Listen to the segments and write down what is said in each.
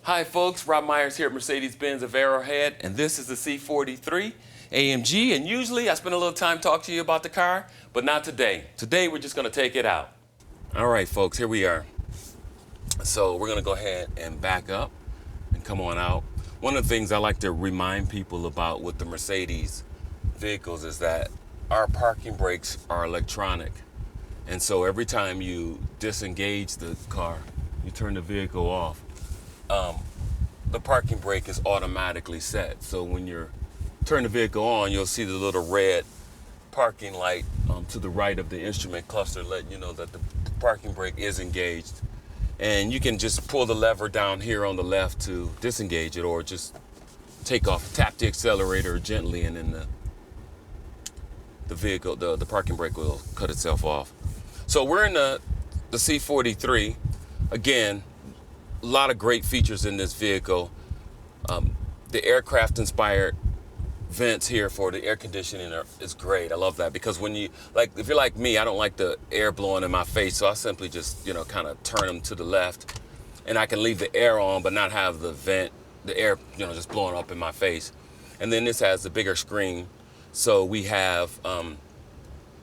Hi folks, Rob Meyers here at Mercedes-Benz of Arrowhead, and this is the C43 AMG, and usually I spend a little time talking to you about the car, but not today. Today we're just gonna take it out. All right folks, here we are. So we're gonna go ahead and back up and come on out. One of the things I like to remind people about with the Mercedes vehicles is that our parking brakes are electronic. And so every time you disengage the car, you turn the vehicle off, the parking brake is automatically set. So when you turn the vehicle on, you'll see the little red parking light to the right of the instrument cluster letting you know that the parking brake is engaged. And you can just pull the lever down here on the left to disengage it, or just take off, tap the accelerator gently, and then the vehicle, the parking brake will cut itself off. So we're in the C43. Again, a lot of great features in this vehicle. The aircraft-inspired vents here for the air conditioning is great. I love that, because when you, if you're like me, I don't like the air blowing in my face, so I simply just, kind of turn them to the left, and I can leave the air on but not have the vent, the air, just blowing up in my face. And then this has the bigger screen, so we have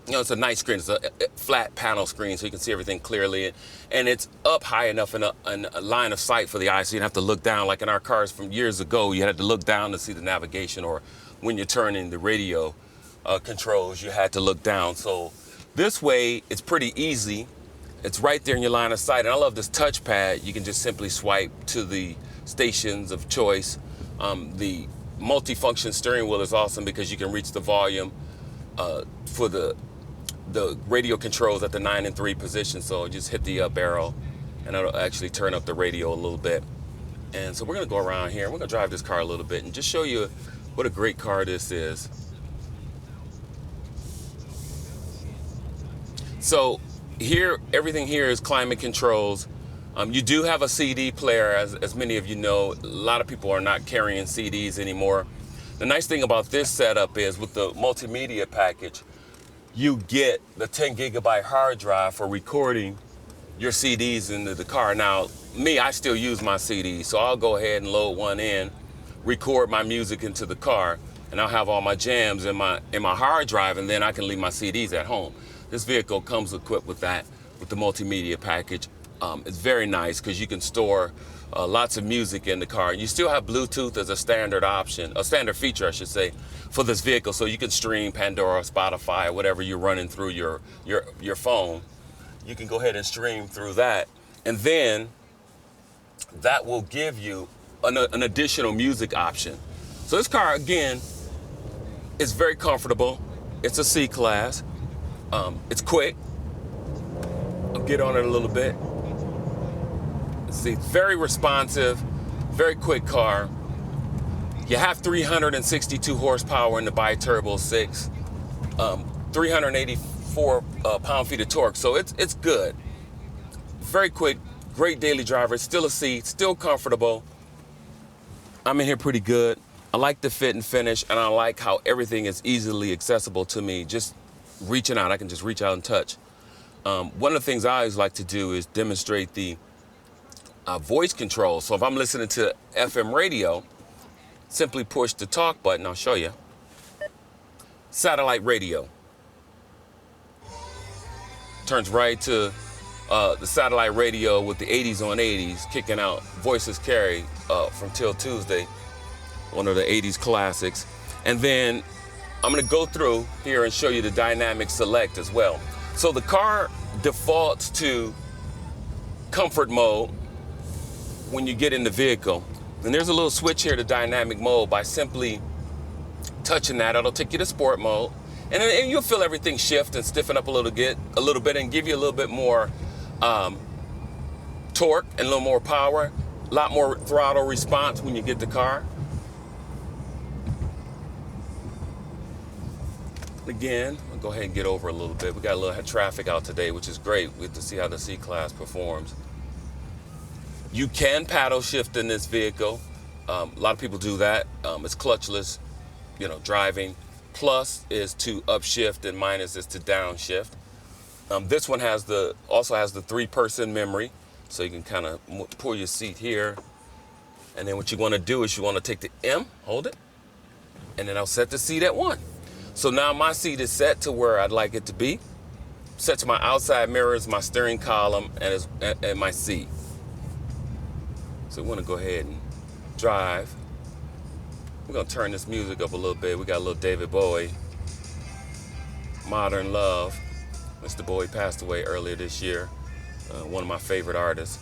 it's a nice screen. It's a flat panel screen, so you can see everything clearly. And it's up high enough in a line of sight for the eye, so you don't have to look down. Like in our cars from years ago, you had to look down to see the navigation, or when you're turning the radio controls, you had to look down. So this way, it's pretty easy. It's right there in your line of sight. And I love this touchpad. You can just simply swipe to the stations of choice. The multifunction steering wheel is awesome because you can reach the volume for the radio controls at the 9 and 3 position. So just hit the up arrow and it'll actually turn up the radio a little bit. And so we're gonna go around here and we're gonna drive this car a little bit and just show you what a great car this is. So here, everything here is climate controls. You do have a CD player, as many of you know. A lot of people are not carrying CDs anymore. The nice thing about this setup is with the multimedia package, you get the 10 gigabyte hard drive for recording your CDs into the car. Now, me, I still use my CDs, so I'll go ahead and load one in, record my music into the car, and I'll have all my jams in my hard drive, and then I can leave my CDs at home. This vehicle comes equipped with that, with the multimedia package. It's very nice because you can store lots of music in the car. You still have Bluetooth as a standard option, a standard feature, I should say, for this vehicle. So you can stream Pandora, Spotify, whatever you're running through your phone. You can go ahead and stream through that. And then that will give you an additional music option. So this car, again, is very comfortable. It's a C-Class. It's quick. I'll get on it a little bit. See, very responsive, very quick car. You have 362 horsepower in the bi-turbo 6, 384 pound-feet of torque, so it's good. Very quick, great daily driver. It's still a C, still comfortable. I'm in here pretty good. I like the fit and finish, and I like how everything is easily accessible to me. Just reaching out, I can just reach out and touch. One of the things I always like to do is demonstrate the voice control. So if I'm listening to FM radio, simply push the talk button. I'll show you. Satellite radio. Turns right to the satellite radio with the 80s on 80s, kicking out Voices Carry from Till Tuesday, one of the 80s classics. And then I'm gonna go through here and show you the dynamic select as well. So the car defaults to comfort mode when you get in the vehicle. And there's a little switch here to dynamic mode. By simply touching that, it'll take you to sport mode. And you'll feel everything shift and stiffen up a little bit and give you a little bit more torque and a little more power, a lot more throttle response when you get the car. Again, I'll go ahead and get over a little bit. We got a little traffic out today, which is great. We get to see how the C-Class performs. You can paddle shift in this vehicle. A lot of people do that. It's clutchless, driving. Plus is to upshift and minus is to downshift. This one also has the 3-person memory, so you can kind of pull your seat here And then what you want to do is you want to take the M, hold it, and then I'll set the seat at 1. So now my seat is set to where I'd like it to be. Set to my outside mirrors, my steering column, and my seat. So we want to go ahead and drive. We're going to turn this music up a little bit. We got a little David Bowie, Modern Love. Mr. Bowie passed away earlier this year. One of my favorite artists.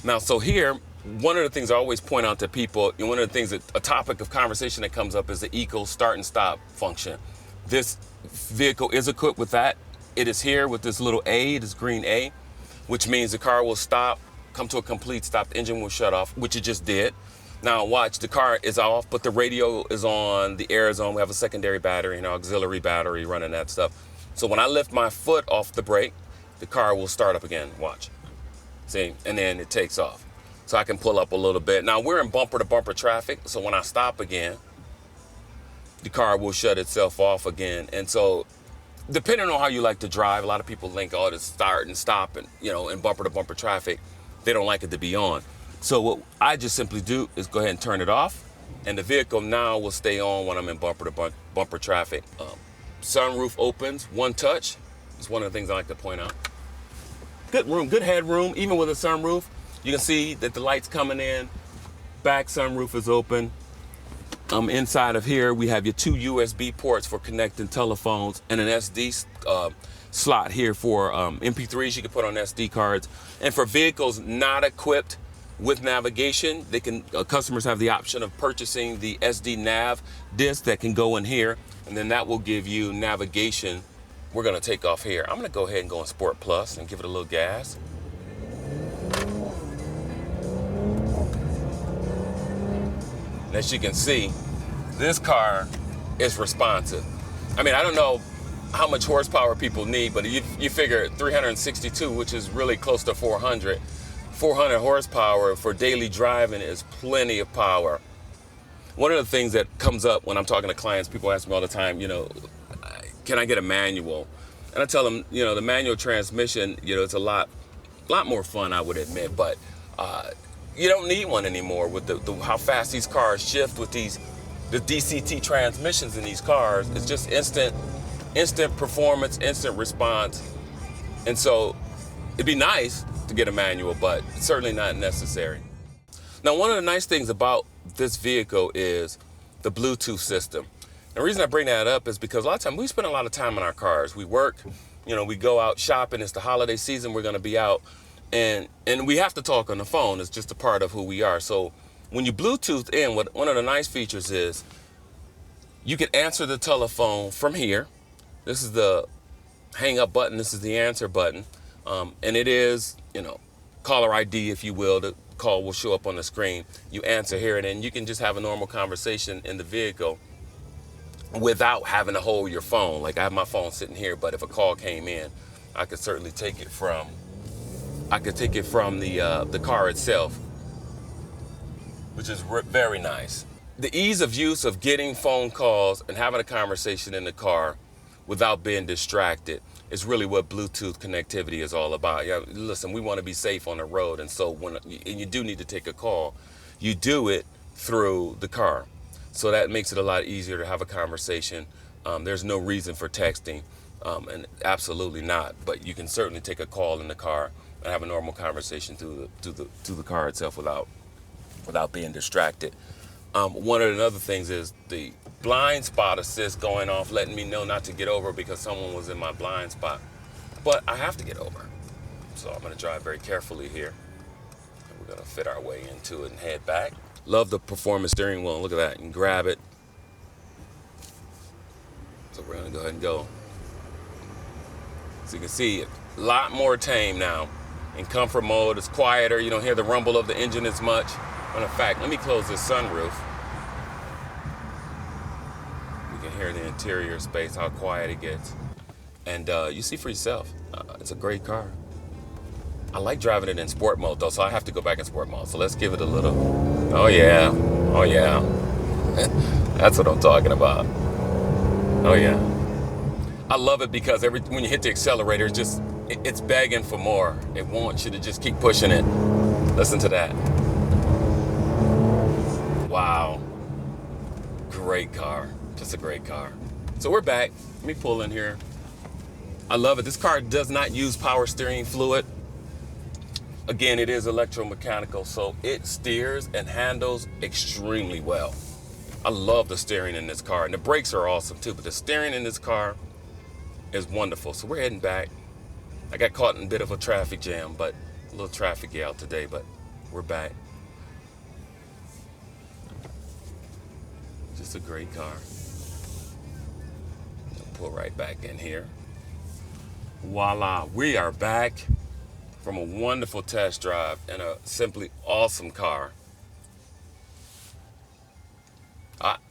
Now, so here, one of the things I always point out to people, and one of the things that a topic of conversation that comes up is the eco start and stop function. This vehicle is equipped with that. It is here with this little A, this green A, which means the car will stop, come to a complete stop, the engine will shut off, which it just did. Now watch, the car is off, but the radio is on, the air is on. We have a secondary battery and an auxiliary battery running that stuff. So when I lift my foot off the brake, the car will start up again, watch. See, and then it takes off. So I can pull up a little bit. Now we're in bumper to bumper traffic, so when I stop again, the car will shut itself off again. And so depending on how you like to drive, a lot of people think, oh, to start and stop and, in bumper to bumper traffic, they don't like it to be on. So what I just simply do is go ahead and turn it off, and the vehicle now will stay on when I'm in bumper to bumper traffic. Sunroof opens, one touch. It's one of the things I like to point out. Good room, good headroom, even with a sunroof. You can see that the light's coming in. Back sunroof is open. Inside of here, we have your 2 USB ports for connecting telephones and an SD slot here for MP3s you can put on SD cards. And for vehicles not equipped with navigation, customers have the option of purchasing the SD nav disc that can go in here, and then that will give you navigation. We're gonna take off here. I'm gonna go ahead and go in Sport Plus and give it a little gas. And as you can see, this car is responsive. I mean, I don't know how much horsepower people need, but you figure 362, which is really close to 400. 400 horsepower for daily driving is plenty of power. One of the things that comes up when I'm talking to clients, people ask me all the time, can I get a manual? And I tell them, the manual transmission, it's a lot more fun, I would admit, but you don't need one anymore with how fast these cars shift with the DCT transmissions in these cars. It's just instant performance, instant response. And so it'd be nice to get a manual, but it's certainly not necessary. Now, one of the nice things about this vehicle is the Bluetooth system. The reason I bring that up is because a lot of times we spend a lot of time in our cars. We work, we go out shopping. It's the holiday season. We're going to be out, and we have to talk on the phone. It's just a part of who we are. So when you Bluetooth in, one of the nice features is you can answer the telephone from here. This is the hang up button. This is the answer button. And it is, caller ID, if you will. The call will show up on the screen. You answer here, and then you can just have a normal conversation in the vehicle without having to hold your phone. Like I have my phone sitting here, but if a call came in, I could certainly take it from the car itself, which is very nice. The ease of use of getting phone calls and having a conversation in the car without being distracted is really what Bluetooth connectivity is all about. Listen, we want to be safe on the road, and so when you do need to take a call, you do it through the car. So that makes it a lot easier to have a conversation. There's no reason for texting, and absolutely not. But you can certainly take a call in the car and have a normal conversation through the car itself without being distracted. One of the other things is the blind spot assist going off, letting me know not to get over because someone was in my blind spot. But I have to get over. So I'm going to drive very carefully here. And we're going to fit our way into it and head back. Love the performance steering wheel. Look at that. You can grab it. So we're going to go ahead and go. So you can see it. A lot more tame now. In comfort mode, it's quieter. You don't hear the rumble of the engine as much. And in fact, let me close this sunroof. You can hear the interior space, how quiet it gets. And you see for yourself, it's a great car. I like driving it in sport mode though, so I have to go back in sport mode. So let's give it a little, oh yeah. That's what I'm talking about. Oh yeah. I love it because when you hit the accelerator, it's begging for more. It wants you to just keep pushing it. Listen to that. great car. Just a great car. So we're back. Let me pull in here. I love it. This car does not use power steering fluid. Again, it is electromechanical, so it steers and handles extremely well. I love the steering in this car, and the brakes are awesome too, but the steering in this car is wonderful. So we're heading back. I got caught in a bit of a traffic jam, but a little traffic out today, but we're back. Just a great car. Pull right back in here. Voila, we are back from a wonderful test drive in a simply awesome car.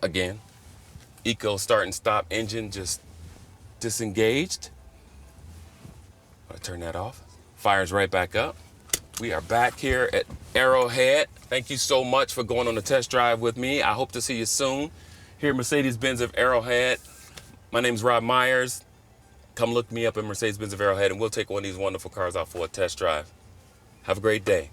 Again, eco start and stop engine just disengaged. I'll turn that off. Fires right back up. We are back here at Arrowhead. Thank you so much for going on the test drive with me. I hope to see you soon here at Mercedes-Benz of Arrowhead. My name's Rob Meyers. Come look me up at Mercedes-Benz of Arrowhead, and we'll take one of these wonderful cars out for a test drive. Have a great day.